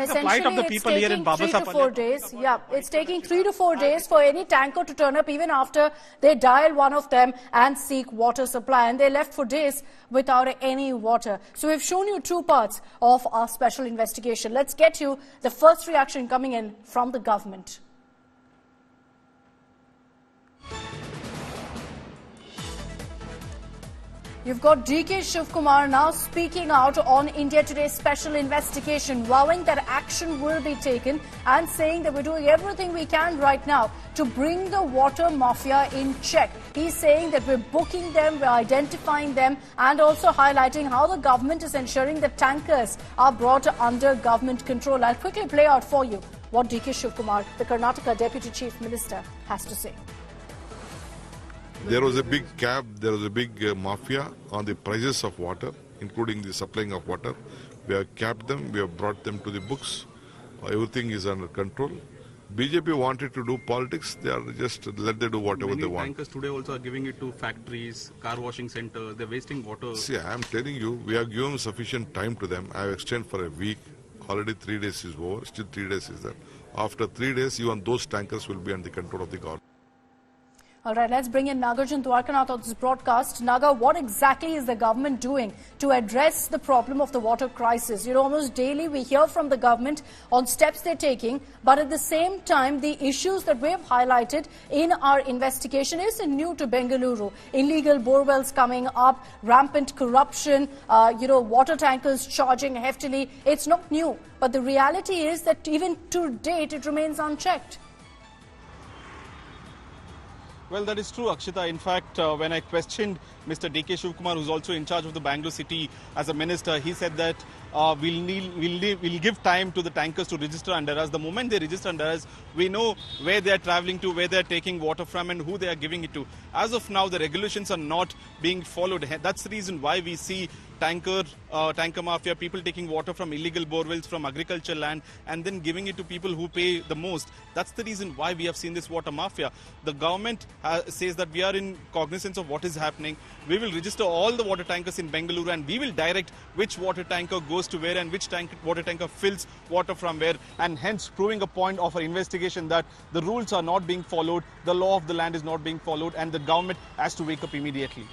the plight of the people here in Babasa. 3 to 4 days. Yeah, it's taking 3 to 4 days for any tanker to turn up, even after they dial one of them and seek water supply. And they left for days without any water. So we've shown you two parts of our special investigation. Let's get you the first reaction coming in from the government. You've got DK Shivkumar now speaking out on India Today's special investigation, vowing that action will be taken and saying that we're doing everything we can right now to bring the water mafia in check. He's saying that we're booking them, we're identifying them, and also highlighting how the government is ensuring that tankers are brought under government control. I'll quickly play out for you what DK Shivkumar, the Karnataka Deputy Chief Minister, has to say. There was a big cap, there was a big mafia on the prices of water, including the supplying of water. We have capped them, we have brought them to the books. Everything is under control. BJP wanted to do politics, they are just let them do whatever they want. Tankers today also are giving it to factories, car washing centers, they're wasting water. See, I am telling you, we have given sufficient time to them. I have extended for a week. Already 3 days is over, still 3 days is there. After 3 days, even those tankers will be under the control of the government. All right, let's bring in Nagarjun Dwarkanath on this broadcast. Naga, what exactly is the government doing to address the problem of the water crisis? You know, almost daily we hear from the government on steps they're taking, but at the same time, the issues that we have highlighted in our investigation isn't new to Bengaluru. Illegal borewells coming up, rampant corruption, water tankers charging heftily. It's not new, but the reality is that even to date, it remains unchecked. Well, that is true, Akshita. In fact, when I questioned Mr. DK Shivkumar, who's also in charge of the Bangalore city as a minister, he said that we'll give time to the tankers to register under us. The moment they register under us, we know where they are traveling to, where they are taking water from and who they are giving it to. As of now, the regulations are not being followed. That's the reason why we see tanker mafia, people taking water from illegal borewells, from agricultural land, and then giving it to people who pay the most. That's the reason why we have seen this water mafia. The government says that we are in cognizance of what is happening. We will register all the water tankers in Bengaluru and we will direct which water tanker goes to where and which water tanker fills water from where, and hence proving a point of our investigation that the rules are not being followed, the law of the land is not being followed, and the government has to wake up immediately.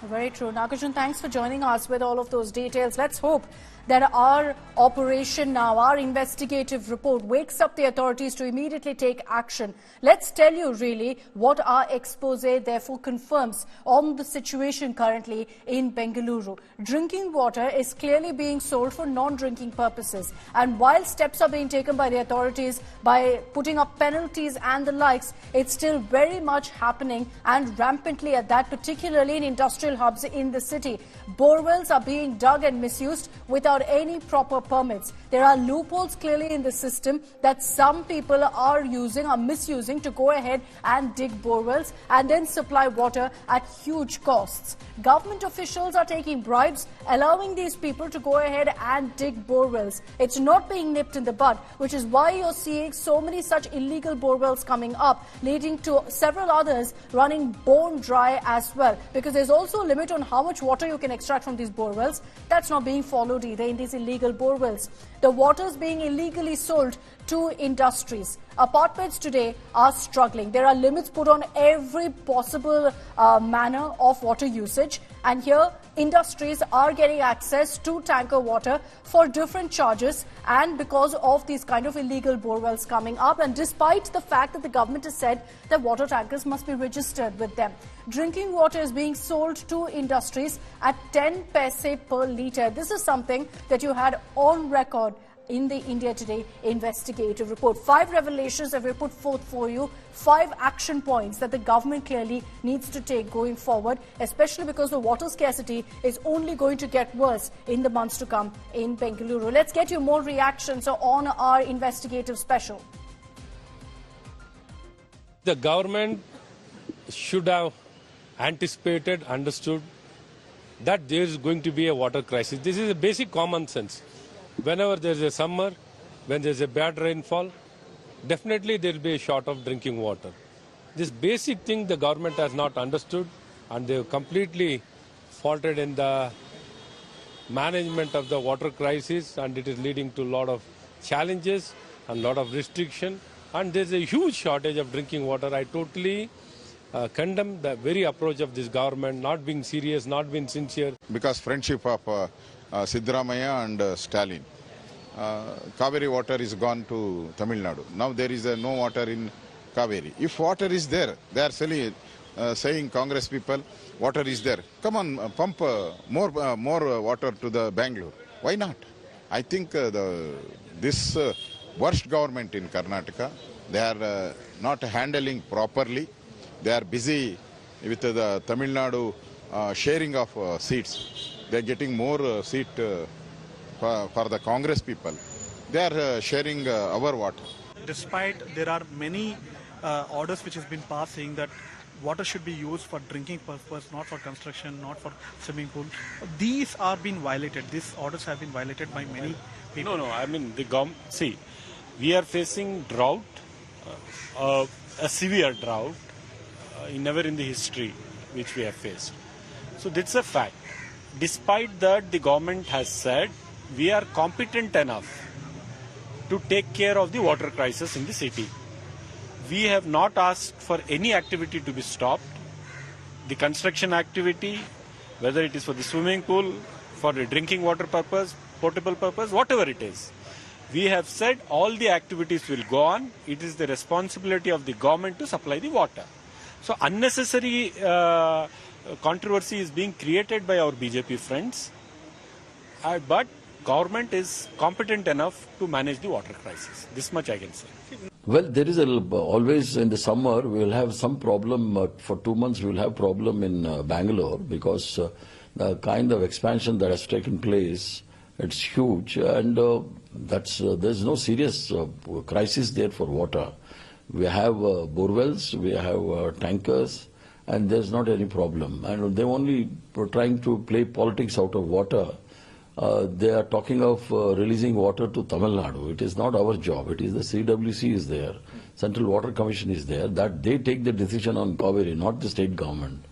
Very true. Nagarjun, thanks for joining us with all of those details. Let's hope that our operation now, our investigative report, wakes up the authorities to immediately take action. Let's tell you really what our expose therefore confirms on the situation currently in Bengaluru. Drinking water is clearly being sold for non-drinking purposes. And while steps are being taken by the authorities by putting up penalties and the likes, it's still very much happening and rampantly at that, particularly in industrial hubs in the city. Borewells are being dug and misused without any proper permits. There are loopholes clearly in the system that some people are misusing to go ahead and dig borewells and then supply water at huge costs. Government officials are taking bribes, allowing these people to go ahead and dig borewells. It's not being nipped in the bud, which is why you're seeing so many such illegal borewells coming up, leading to several others running bone dry as well, because there's also a limit on how much water you can extract from these borewells. That's not being followed either in these illegal borewells. The water is being illegally sold to industries. Apartments today are struggling. There are limits put on every possible manner of water usage, and here industries are getting access to tanker water for different charges, and because of these kind of illegal borewells coming up, and despite the fact that the government has said that water tankers must be registered with them. Drinking water is being sold to industries at 10 paise per litre. This is something that you had on record in the India Today investigative report. 5 revelations that we put forth for you, 5 action points that the government clearly needs to take going forward, especially because the water scarcity is only going to get worse in the months to come in Bengaluru. Let's get you more reactions on our investigative special. The government should have anticipated, understood that there is going to be a water crisis. This is a basic common sense. Whenever there is a summer, when there is a bad rainfall, definitely there will be a short of drinking water. This basic thing the government has not understood, and they have completely faltered in the management of the water crisis, and it is leading to a lot of challenges and a lot of restriction, and there's a huge shortage of drinking water. I totally condemn the very approach of this government, not being serious, not being sincere. Because friendship of Siddaramaiah and Stalin. Kaveri water is gone to Tamil Nadu. Now there is no water in Kaveri. If water is there, they are saying Congress people, water is there. Come on, pump more water to the Bangalore. Why not? I think this worst government in Karnataka, they are not handling properly. They are busy with the Tamil Nadu sharing of seats. They are getting more seat for the Congress people. They are sharing our water. Despite there are many orders which has been passed saying that water should be used for drinking purpose, not for construction, not for swimming pool. These are being violated. These orders have been violated by many people. No. I mean, see, we are facing drought, a severe drought, never in the history which we have faced. So that's a fact. Despite that, the government has said we are competent enough to take care of the water crisis in the city. We have not asked for any activity to be stopped. The construction activity, whether it is for the swimming pool, for the drinking water purpose, potable purpose, whatever it is. We have said all the activities will go on. It is the responsibility of the government to supply the water. So unnecessary controversy is being created by our BJP friends. But government is competent enough to manage the water crisis. This much I can say. Well, there is always in the summer we will have some problem. For 2 months we will have problem in Bangalore because the kind of expansion that has taken place, it's huge, and there's no serious crisis there for water. We have borewells, we have tankers, and there's not any problem. And they're only trying to play politics out of water. They are talking of releasing water to Tamil Nadu. It is not our job. It is the CWC is there. Central Water Commission is there. That they take the decision on Kaveri, not the state government.